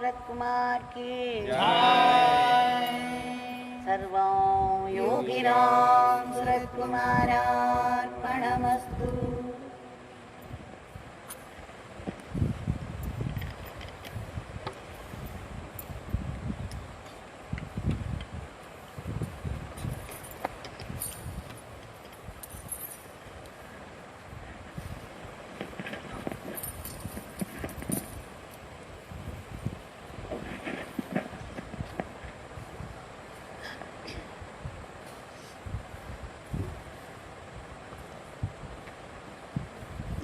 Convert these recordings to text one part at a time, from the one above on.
Ramsuratkumar ki Jai. Sarvam Yogi Ramsuratkumar Arpanamastu.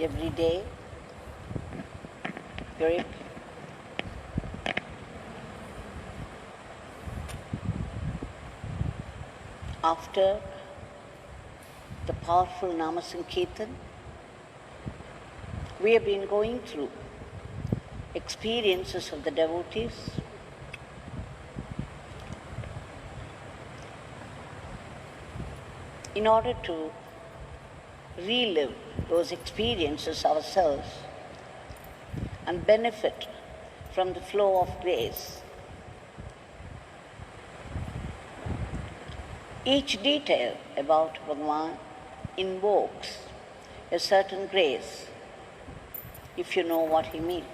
Every day, grip, after the powerful Nama Sankirtan, we have been going through experiences of the devotees, in order to relive those experiences ourselves and benefit from the flow of grace. Each detail about Bhagwan invokes a certain grace, if you know what he means.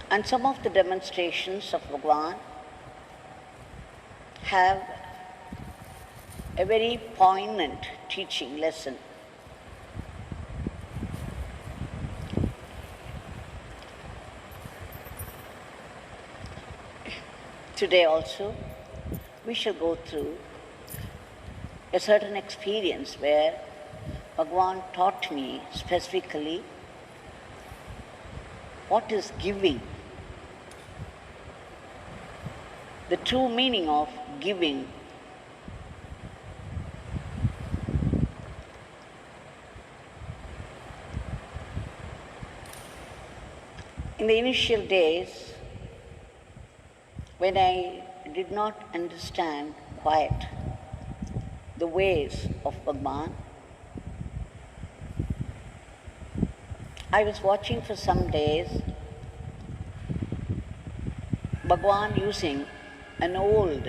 And some of the demonstrations of Bhagwan have a very poignant teaching lesson. Today also, we shall go through a certain experience where Bhagwan taught me specifically what is giving, the true meaning of giving. In the initial days, when I did not understand quite the ways of Bhagwan, I was watching for some days Bhagwan using an old,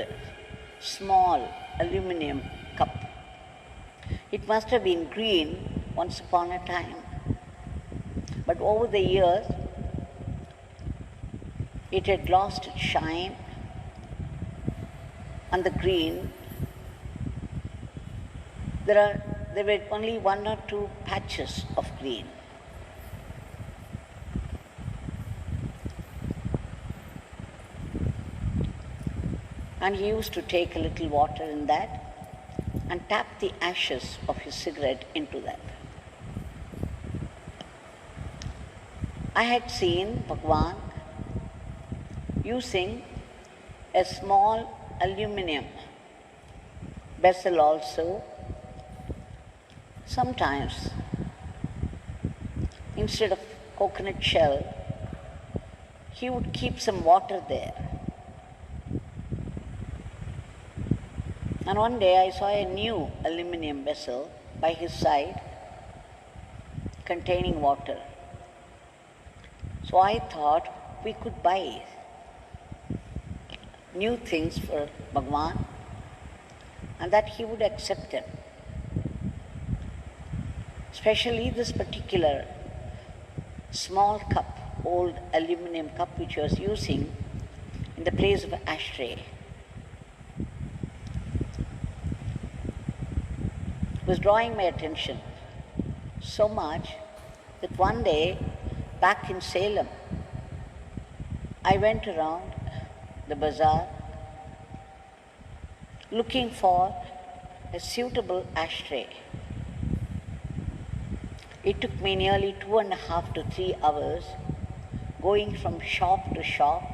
small aluminum cup. It must have been green once upon a time, but over the years it had lost its shine, and the green, there were only one or two patches of green. And he used to take a little water in that and tap the ashes of his cigarette into that. I had seen Bhagwan using a small aluminum vessel also. Sometimes, instead of coconut shell, he would keep some water there. And one day I saw a new aluminum vessel by his side containing water. So I thought we could buy new things for Bhagwan and that he would accept them. Especially this particular small cup, old aluminum cup which he was using in the place of an ashtray. Was drawing my attention so much that one day back in Salem, I went around the bazaar looking for a suitable ashtray. It took me nearly 2.5 to 3 hours going from shop to shop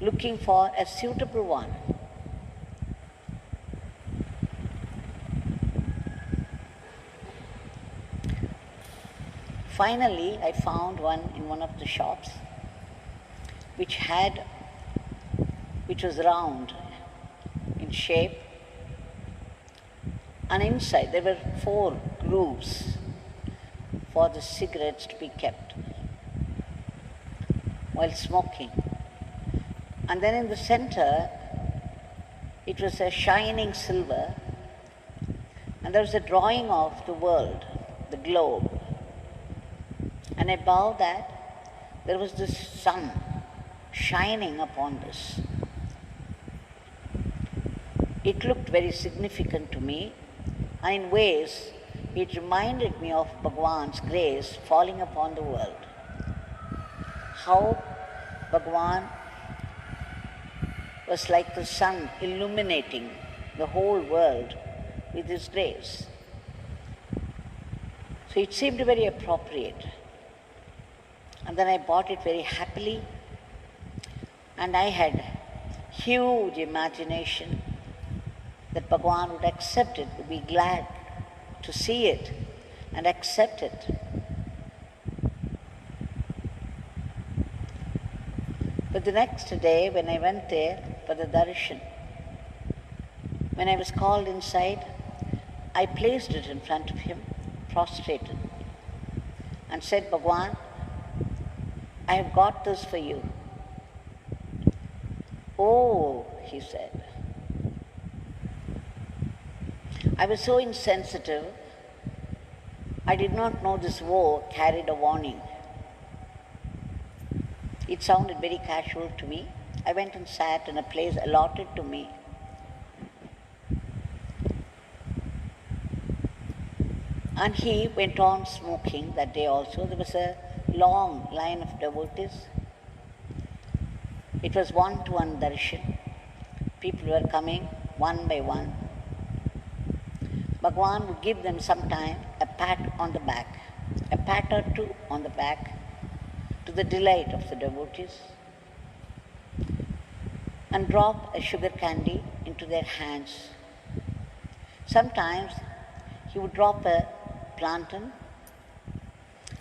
looking for a suitable one. Finally, I found one in one of the shops which was round in shape, and inside there were 4 grooves for the cigarettes to be kept while smoking. And then in the center, it was a shining silver, and there was a drawing of the world, the globe. And above that, there was the sun shining upon this. It looked very significant to me, and in ways, it reminded me of Bhagwan's grace falling upon the world. How Bhagwan was like the sun illuminating the whole world with his grace. So it seemed very appropriate. And then I bought it very happily, and I had huge imagination that Bhagwan would accept it, would be glad to see it and accept it. But the next day, when I went there for the darshan, when I was called inside, I placed it in front of him, prostrated, and said, Bhagwan, I have got this for you. Oh, he said. I was so insensitive, I did not know this woe carried a warning. It sounded very casual to me. I went and sat in a place allotted to me. And he went on smoking that day also. There was a long line of devotees. It was one-to-one darshan. People were coming one by one. Bhagwan would give them sometime a pat on the back, a pat or two on the back, to the delight of the devotees, and drop a sugar candy into their hands. Sometimes he would drop a plantain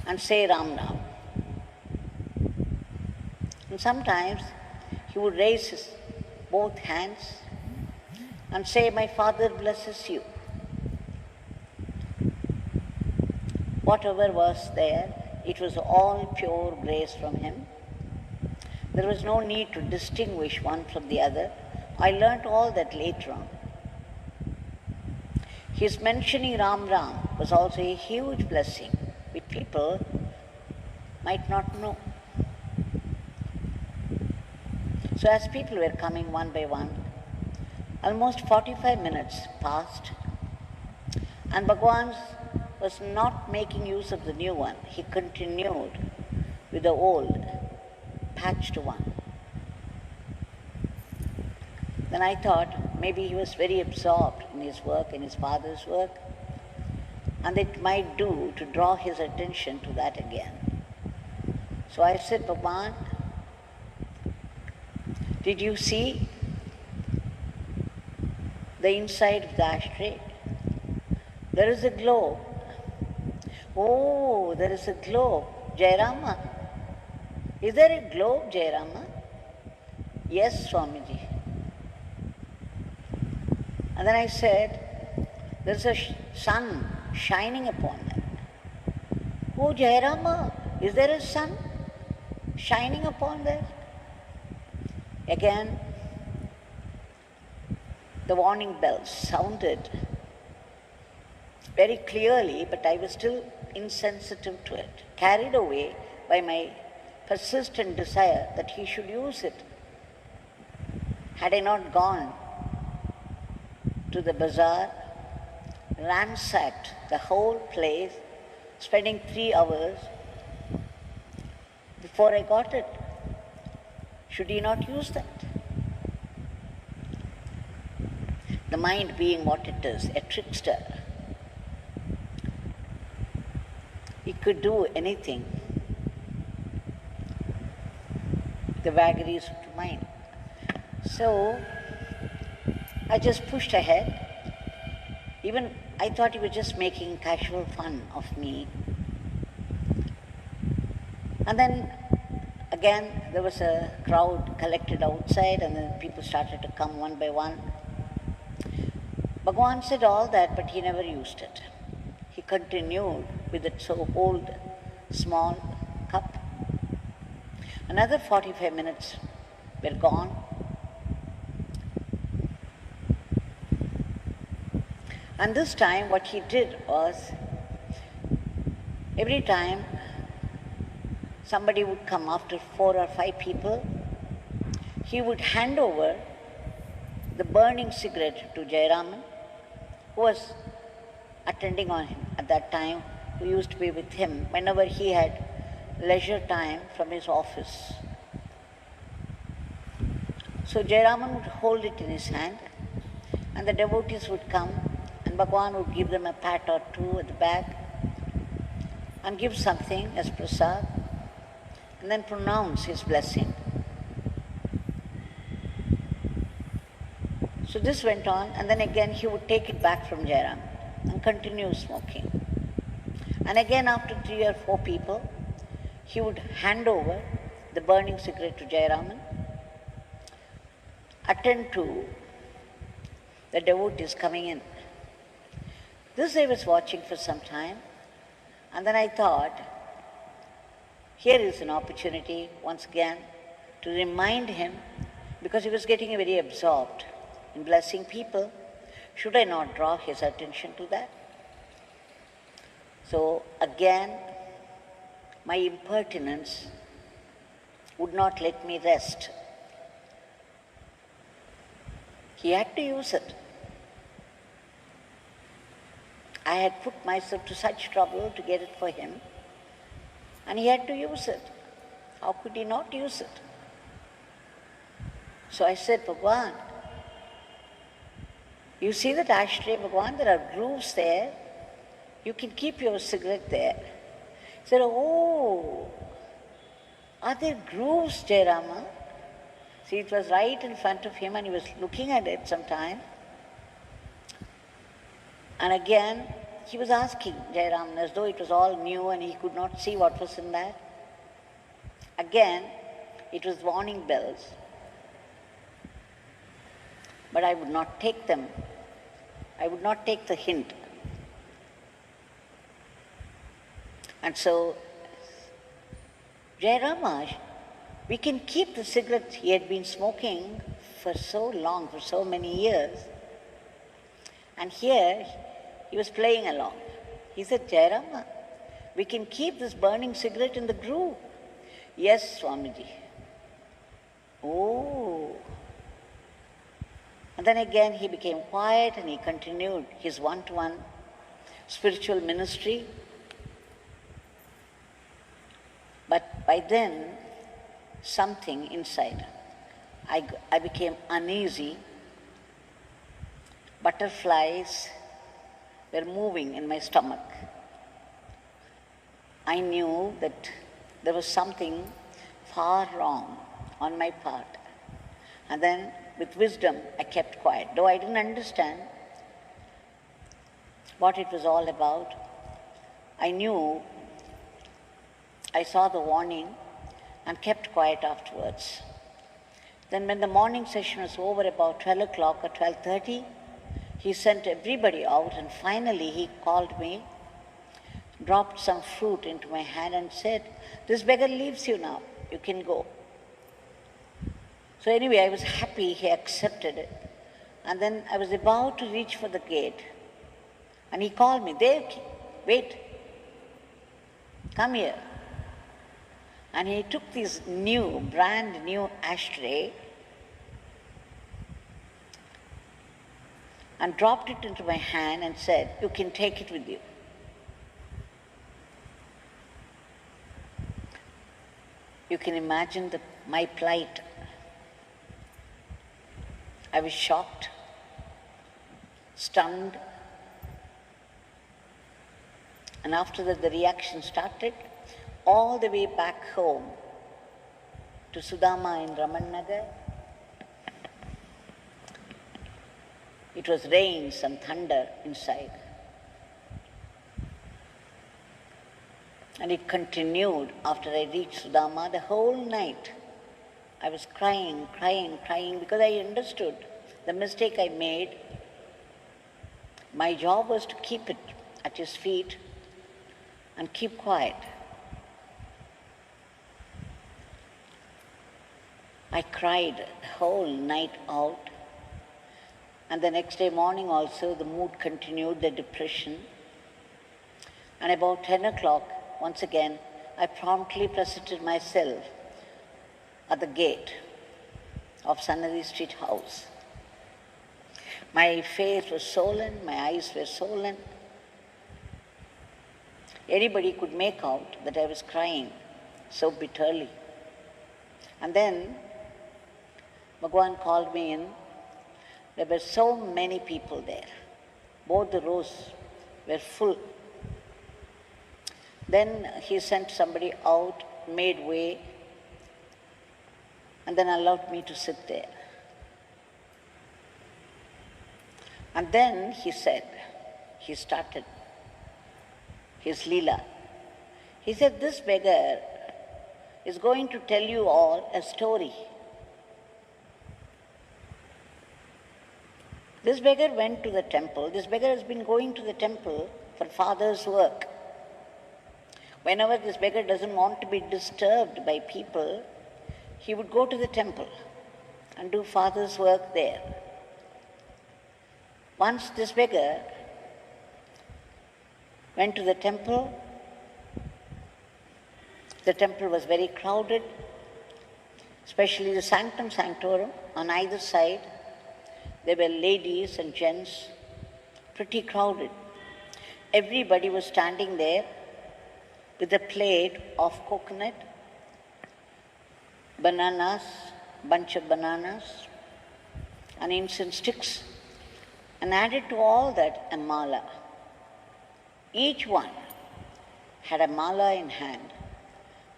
and say Ram Ram. And sometimes he would raise his both hands and say, my Father blesses you. Whatever was there, it was all pure grace from him. There was no need to distinguish one from the other. I learnt all that later on. His mentioning Ram Ram was also a huge blessing, which people might not know. So as people were coming one by one, almost 45 minutes passed, and Bhagwan was not making use of the new one. He continued with the old, patched one. Then I thought maybe he was very absorbed in his work, in his father's work, and it might do to draw his attention to that again. So I said, Bhagwan, did you see the inside of the ashtray? There is a globe. Oh, there is a globe. Jairama. Is there a globe, Jairama? Yes, Swamiji. And then I said, there's a sun shining upon that. Oh, Jairama, is there a sun shining upon that? Again, the warning bells sounded very clearly, but I was still insensitive to it, carried away by my persistent desire that he should use it. Had I not gone to the bazaar, ransacked the whole place, spending 3 hours before I got it, should he not use that? The mind being what it is, a trickster, it could do anything. The vagaries of the mind. So I just pushed ahead. Even I thought he was just making casual fun of me. And then again there was a crowd collected outside, and then people started to come one by one. Bhagwan said all that, but he never used it. He continued with that so old, small cup. Another 45 minutes were gone. And this time what he did was, every time somebody would come after 4 or 5 people, he would hand over the burning cigarette to Jayaraman, who was attending on him at that time, who used to be with him whenever he had leisure time from his office. So Jayaraman would hold it in his hand, and the devotees would come, and Bhagwan would give them a pat or two at the back, and give something as prasad, and then pronounce his blessing. So this went on, and then again he would take it back from Jairam and continue smoking. And again after 3 or 4 people, he would hand over the burning cigarette to Jayaraman, attend to the devotees coming in. This I was watching for some time, and then I thought, here is an opportunity once again to remind him, because he was getting very absorbed in blessing people. Should I not draw his attention to that? So again, my impertinence would not let me rest. He had to use it. I had put myself to such trouble to get it for him, and he had to use it. How could he not use it? So I said, Bhagwan, you see that ashtray, Bhagwan, there are grooves there. You can keep your cigarette there. He said, oh, are there grooves, Jairama? See, it was right in front of him, and he was looking at it sometime. And again, he was asking Jayaraman as though it was all new and he could not see what was in that. Again, it was warning bells. But I would not take them. I would not take the hint. And so, Jairama, we can keep the cigarette he had been smoking for so long, for so many years. And here, he was playing along. He said, Jairama, we can keep this burning cigarette in the groove. Yes, Swamiji. Oh. And then again he became quiet and he continued his one-to-one spiritual ministry. But by then, something inside, I became uneasy. Butterflies were moving in my stomach. I knew that there was something far wrong on my part. And then, with wisdom, I kept quiet. Though I didn't understand what it was all about, I knew, I saw the warning and kept quiet afterwards. Then when the morning session was over about 12 o'clock or 12:30, he sent everybody out, and finally he called me, dropped some fruit into my hand and said, this beggar leaves you now, you can go. So anyway, I was happy he accepted it. And then I was about to reach for the gate, and he called me, Devaki, wait, come here. And he took this new, brand new ashtray and dropped it into my hand and said, you can take it with you. You can imagine my plight. I was shocked, stunned, and after that the reaction started all the way back home to Sudama in Raman Nagar. It was rains and thunder inside. And it continued after I reached Sudama the whole night. I was crying, because I understood the mistake I made. My job was to keep it. at his feet and keep quiet. I cried the whole night out, and the next day morning also the mood continued, the depression. And about 10 o'clock, once again, I promptly presented myself at the gate of Sannadi Street house. My face was swollen, my eyes were swollen. Anybody could make out that I was crying so bitterly. And then Bhagwan called me in. There were so many people there. Both the rows were full. Then he sent somebody out, made way, and then allowed me to sit there. And then he started his Leela. He said, this beggar is going to tell you all a story. This beggar went to the temple. This beggar has been going to the temple for father's work. Whenever this beggar doesn't want to be disturbed by people, he would go to the temple and do father's work there. Once this beggar went to the temple was very crowded, especially the sanctum sanctorum. On either side, there were ladies and gents, pretty crowded. Everybody was standing there with a plate of coconut, bananas, bunch of bananas, and incense sticks, and added to all that a mala. Each one had a mala in hand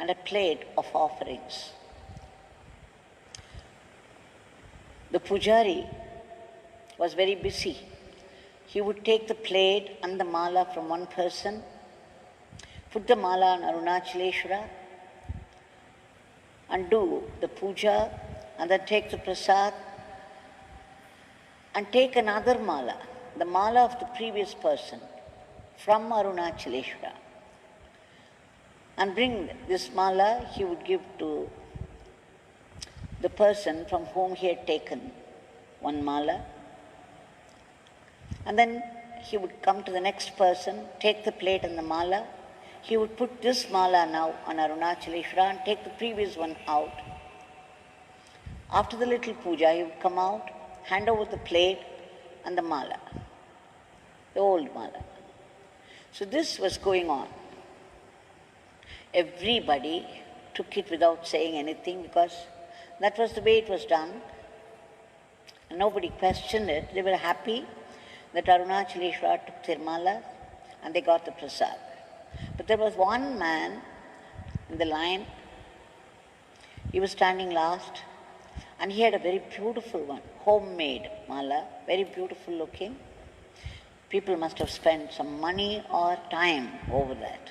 and a plate of offerings. The pujari was very busy. He would take the plate and the mala from one person, put the mala on Arunachaleshwara, and do the puja, and then take the prasad, and take another mala, the mala of the previous person, from Arunachaleshwara. And bring this mala, he would give to the person from whom he had taken one mala. And then he would come to the next person, take the plate and the mala. He would put this mala now on Arunachaleshwara and take the previous one out. After the little puja, he would come out, hand over the plate and the mala, the old mala. So this was going on. Everybody took it without saying anything because that was the way it was done. And nobody questioned it. They were happy that Arunachaleshwara took their mala and they got the prasad. But there was one man in the line. He was standing last, and he had a very beautiful one, homemade mala, very beautiful looking. People must have spent some money or time over that.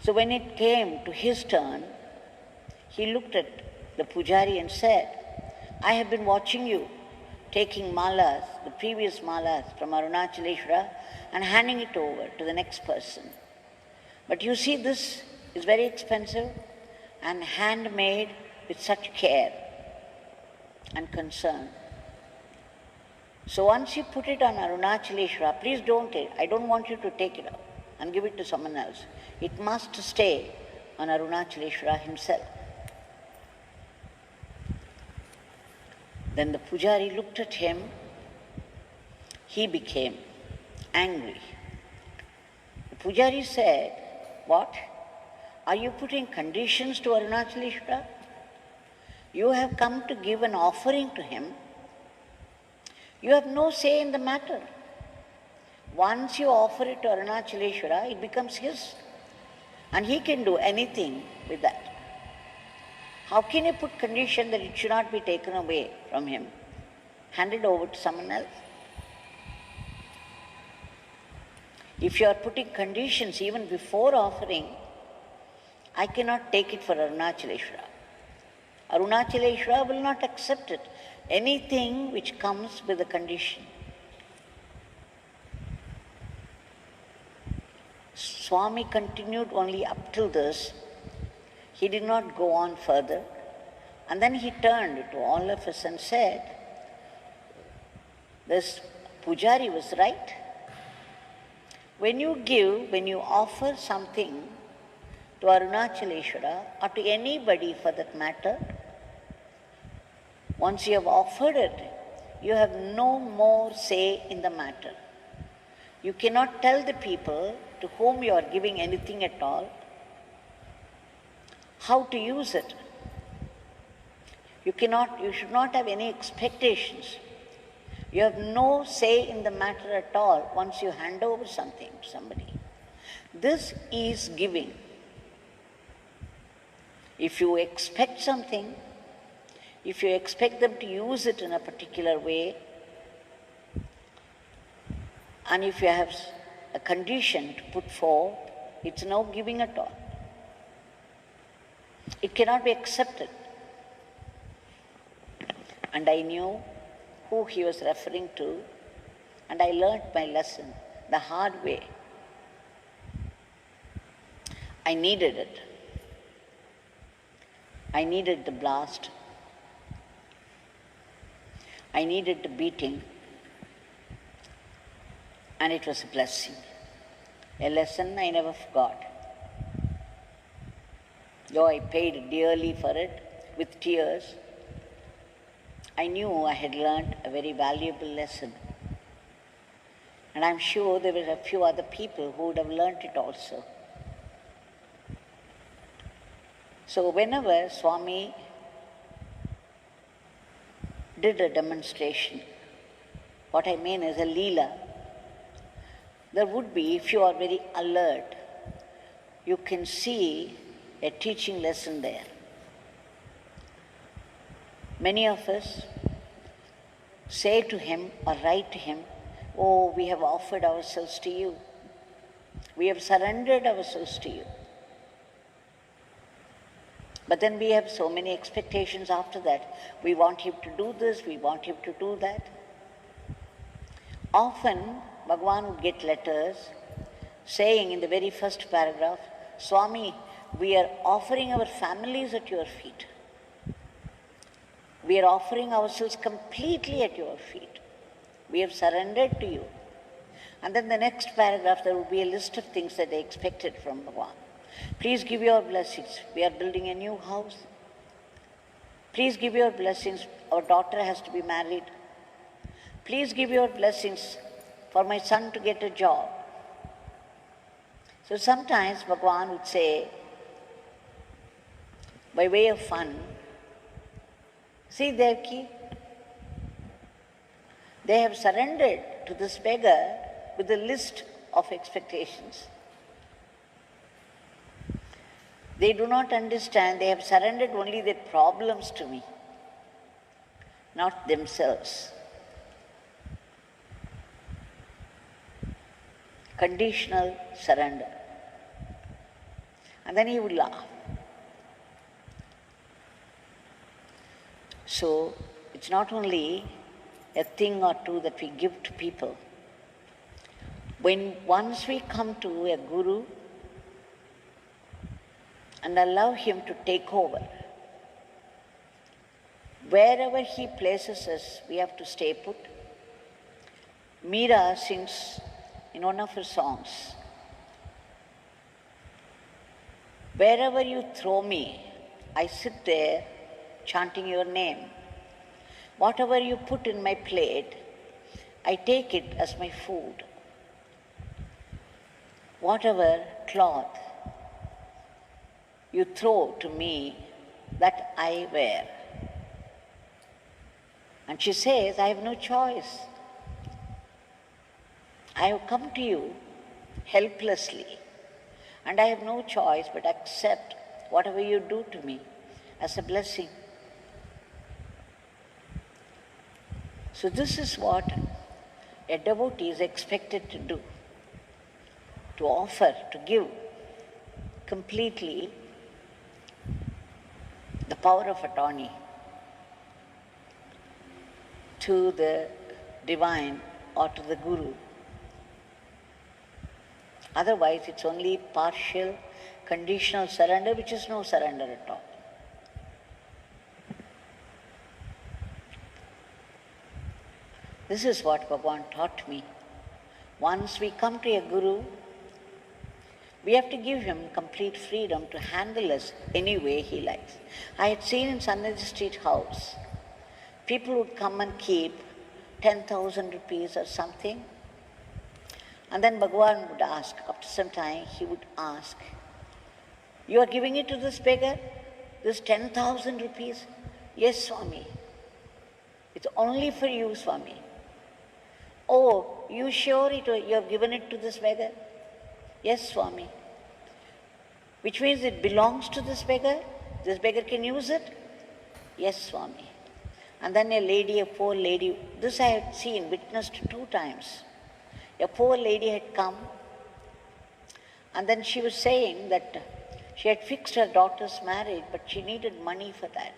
So when it came to his turn, he looked at the pujari and said, I have been watching you taking malas, the previous malas from Arunachaleshwara, and handing it over to the next person. But you see, this is very expensive and handmade with such care and concern. So once you put it on Arunachaleshwara, please I don't want you to take it out and give it to someone else. It must stay on Arunachaleshwara himself. Then the pujari looked at him. He became angry. The pujari said, what? Are you putting conditions to Arunachaleshwara? You have come to give an offering to him. You have no say in the matter. Once you offer it to Arunachaleshwara, it becomes his. And he can do anything with that. How can you put condition that it should not be taken away from him, handed over to someone else? If you are putting conditions even before offering, I cannot take it for Arunachaleshwara. Arunachaleshwara will not accept it. Anything which comes with a condition. Swami continued only up till this. He did not go on further. And then he turned to all of us and said, this Pujari was right. When you offer something to Arunachaleshwara or to anybody for that matter, once you have offered it, you have no more say in the matter. You cannot tell the people to whom you are giving anything at all how to use it. You should not have any expectations. You have no say in the matter at all once you hand over something to somebody. This is giving. If you expect something, if you expect them to use it in a particular way, and if you have a condition to put forth, it's no giving at all. It cannot be accepted. And I knew who he was referring to, and I learnt my lesson the hard way. I needed it. I needed the blast. I needed the beating. And it was a blessing. A lesson I never forgot. Though I paid dearly for it with tears, I knew I had learned a very valuable lesson. And I'm sure there were a few other people who would have learnt it also. So whenever Swami did a demonstration, what I mean is a leela, there would be, if you are very alert, you can see a teaching lesson there. Many of us say to him or write to him, "Oh, we have offered ourselves to you. We have surrendered ourselves to you." But then we have so many expectations after that. We want him to do this, we want him to do that. Often, Bhagwan would get letters saying in the very first paragraph, "Swami, we are offering our families at your feet. We are offering ourselves completely at your feet. We have surrendered to you." And then the next paragraph, there will be a list of things that they expected from Bhagwan. "Please give your blessings. We are building a new house. Please give your blessings. Our daughter has to be married. Please give your blessings for my son to get a job." So sometimes Bhagwan would say, by way of fun, "See, Devaki, they have surrendered to this beggar with a list of expectations. They do not understand, they have surrendered only their problems to me, not themselves." Conditional surrender. And then he would laugh. So, it's not only a thing or two that we give to people. Once we come to a guru and allow him to take over, wherever he places us, we have to stay put. Meera sings in one of her songs, "Wherever you throw me, I sit there chanting your name. Whatever you put in my plate, I take it as my food. Whatever cloth you throw to me, that I wear." And she says, "I have no choice. I have come to you helplessly, and I have no choice but accept whatever you do to me as a blessing." So this is what a devotee is expected to do, to offer, to give completely the power of attorney to the divine or to the guru. Otherwise, it's only partial, conditional surrender, which is no surrender at all. This is what Bhagwan taught me. Once we come to a guru, we have to give him complete freedom to handle us any way he likes. I had seen in Sanjay Street House, people would come and keep 10,000 rupees or something. And then Bhagwan would ask, after some time, he would ask, "You are giving it to this beggar? This 10,000 rupees? Yes, Swami. It's only for you, Swami. Oh, you sure you have given it to this beggar? Yes, Swami. Which means it belongs to this beggar? This beggar can use it? Yes, Swami." And then a poor lady, this I had seen, witnessed 2 times. A poor lady had come, and then she was saying that she had fixed her daughter's marriage, but she needed money for that.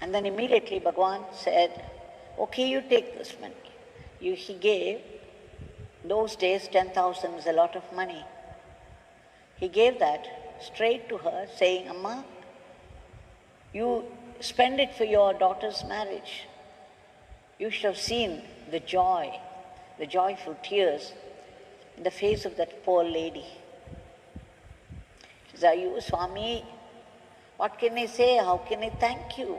And then immediately Bhagwan said, "Okay, you take this money." He gave, those days 10,000 is a lot of money. He gave that straight to her, saying, "Amma, you spend it for your daughter's marriage." You should have seen the joy, the joyful tears in the face of that poor lady. She said, "Are you, Swami? What can I say? How can I thank you?"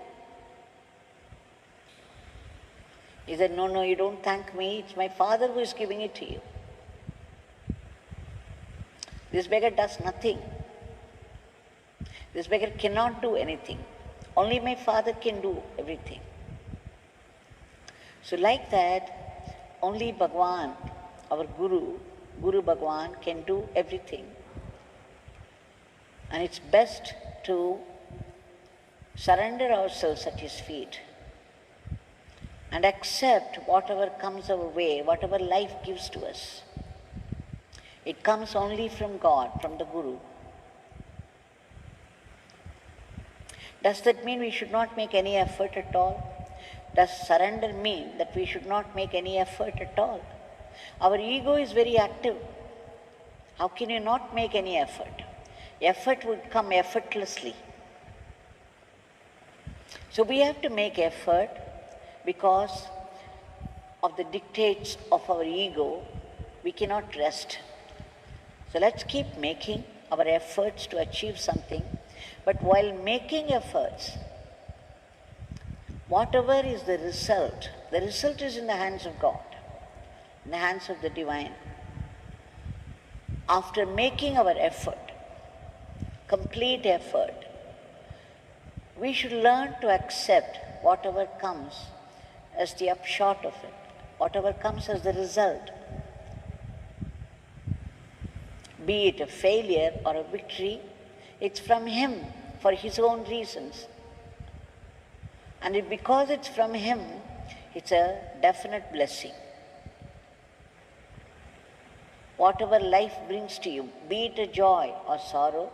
He said, No, you don't thank me. It's my father who is giving it to you. This beggar does nothing. This beggar cannot do anything. Only my father can do everything. So like that, only Bhagwan, our Guru Bhagwan, can do everything. And it's best to surrender ourselves at his feet and accept whatever comes our way, whatever life gives to us. It comes only from God, from the Guru. Does that mean we should not make any effort at all? Does surrender mean that we should not make any effort at all? Our ego is very active. How can you not make any effort? Effort would come effortlessly. So we have to make effort because of the dictates of our ego. We cannot rest. So let's keep making our efforts to achieve something. But while making efforts, whatever is the result is in the hands of God, in the hands of the divine. After making our effort, complete effort, we should learn to accept whatever comes as the upshot of it, whatever comes as the result. Be it a failure or a victory, it's from him for his own reasons. And because it's from him, it's a definite blessing. Whatever life brings to you, be it a joy or sorrow,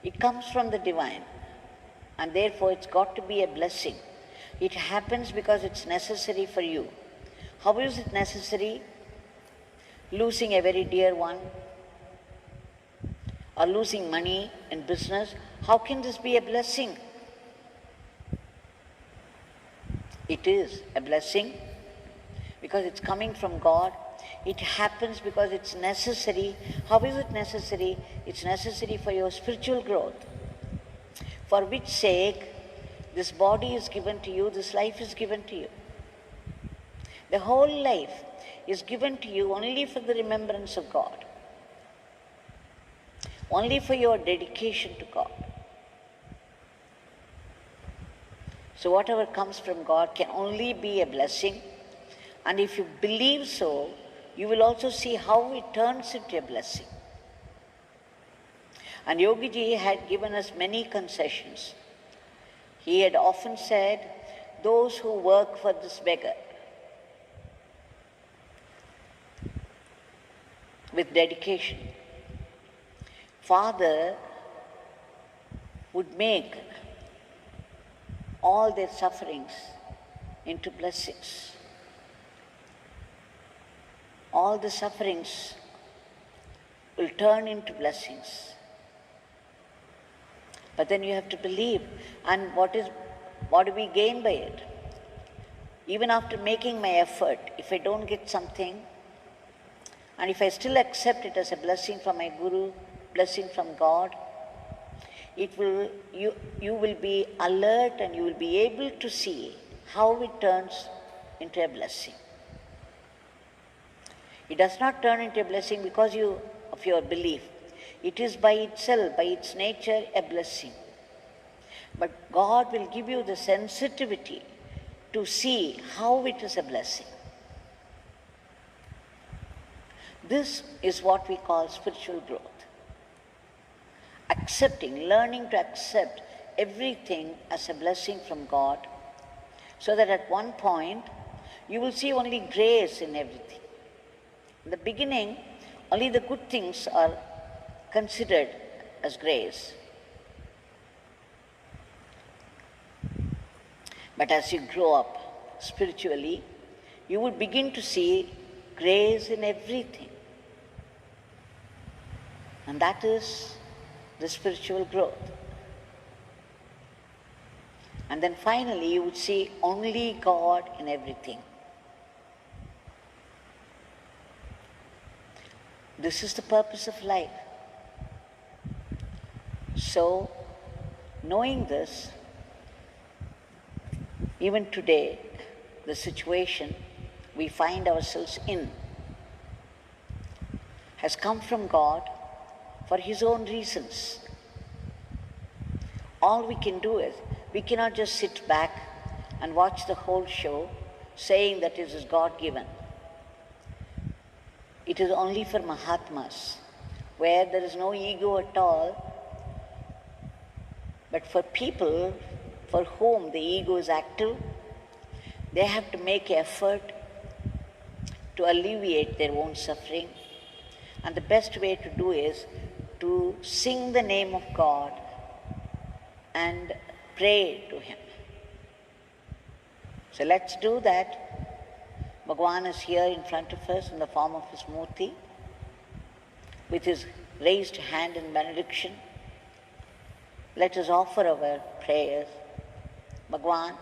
it comes from the divine. And therefore it's got to be a blessing. It happens because it's necessary for you. How is it necessary? Losing a very dear one, or losing money in business. How can this be a blessing? It is a blessing because it's coming from God. It happens because it's necessary. How is it necessary? It's necessary for your spiritual growth, for which sake this body is given to you, this life is given to you. The whole life is given to you only for the remembrance of God, only for your dedication to God. So whatever comes from God can only be a blessing. And if you believe so, you will also see how it turns into a blessing. And Yogi Ji had given us many concessions. He had often said, those who work for this beggar with dedication, Father would make all their sufferings into blessings. all the sufferings will turn into blessings. But then you have to believe. And what do we gain by it? Even after making my effort, if I don't get something, and if I still accept it as a blessing from my Guru, blessing from God, you will be alert and you will be able to see how it turns into a blessing. It does not turn into a blessing because of your belief. It is by itself, by its nature, a blessing. But God will give you the sensitivity to see how it is a blessing. This is what we call spiritual growth. Accepting, learning to accept everything as a blessing from God, so that at one point you will see only grace in everything. In the beginning, only the good things are considered as grace. But as you grow up spiritually, you will begin to see grace in everything. And that is the spiritual growth. And then finally you would see only God in everything. This is the purpose of life. So, knowing this, even today, the situation we find ourselves in has come from God for His own reasons. All we can do is, we cannot just sit back and watch the whole show saying that it is God-given. It is only for Mahatmas, where there is no ego at all. But for people for whom the ego is active, they have to make effort to alleviate their own suffering. And the best way to do is to sing the name of God and pray to Him. So let's do that. Bhagwan is here in front of us in the form of his Murti, with his raised hand in benediction. Let us offer our prayers. Bhagwan,